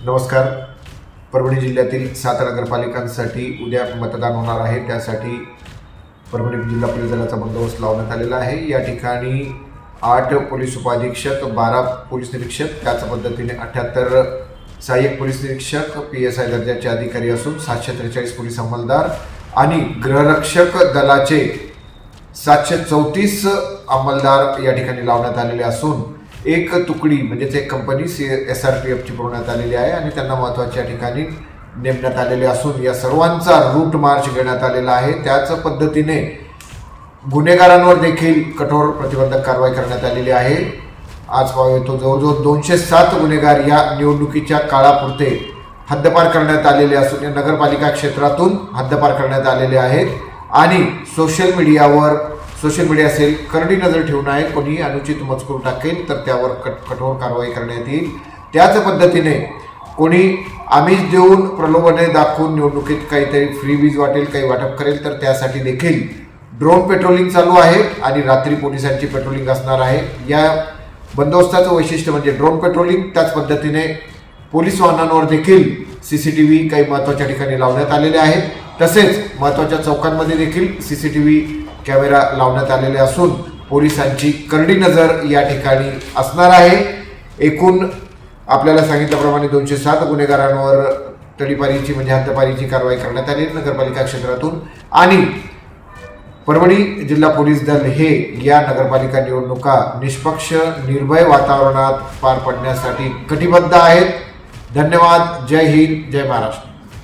नमस्कार. परभणी जिल्ह्यातील 7 नगरपालिकांसाठी उद्या मतदान होणार आहे. त्यासाठी परभणी जिल्हा पोलीस दलाचा बंदोबस्त लावण्यात आलेला आहे. या ठिकाणी 8 पोलीस उपअधीक्षक, 12 पोलीस निरीक्षक, त्याच पद्धतीने 78 सहाय्यक पोलीस निरीक्षक, PSI दर्जाचे अधिकारी असून 743 पोलीस अंमलदार आणि गृहरक्षक दलाचे 734 अंमलदार या ठिकाणी लावण्यात आलेले असून एक तुकडी म्हणजेच एक कंपनी SRPFची पुरवण्यात आलेली आहे आणि त्यांना महत्त्वाच्या ठिकाणी नेमण्यात आलेले असून या सर्वांचा रूट मार्च घेण्यात आलेला आहे. त्याच पद्धतीने गुन्हेगारांवर देखील कठोर प्रतिबंधक कारवाई करण्यात आलेली आहे. आज पाहतो जवळजवळ 207 गुन्हेगार या निवडणुकीच्या काळापुरते हद्दपार करण्यात आलेले असून या नगरपालिका क्षेत्रातून हद्दपार करण्यात आलेले आहेत आणि सोशल मीडिया असेल करडी नजर ठेवून आहे. कोणी अनुचित मजकूर टाकेल तर त्यावर कठोर कारवाई करण्यात येईल. त्याच पद्धतीने कोणी आमिष देऊन प्रलोभने दाखवून निवडणुकीत काहीतरी फ्री वीज वाटेल, काही वाटप करेल तर त्यासाठी देखील ड्रोन पेट्रोलिंग चालू आहे आणि रात्री पोलिसांची पेट्रोलिंग असणार आहे. या बंदोबस्ताचं वैशिष्ट्य म्हणजे ड्रोन पेट्रोलिंग. त्याच पद्धतीने पोलीस वाहनांवर देखील CCTV काही महत्त्वाच्या ठिकाणी लावण्यात आलेले आहेत. तसेच महत्त्वाच्या चौकांमध्ये देखील CCTV कॅमेरा लावण्यात आलेले असून पोलिसांची करडी नजर या ठिकाणी असणार आहे. एकूण आपल्याला सांगितल्याप्रमाणे 207 गुन्हेगारांवर तडीपारीची म्हणजे हद्दपारीची कारवाई करण्यात आली नगरपालिका क्षेत्रातून आणि परभणी जिल्हा पोलीस दल हे या नगरपालिका निवडणुका निष्पक्ष निर्भय वातावरणात पार पडण्यासाठी कटिबद्ध आहेत. धन्यवाद. जय हिंद, जय महाराष्ट्र.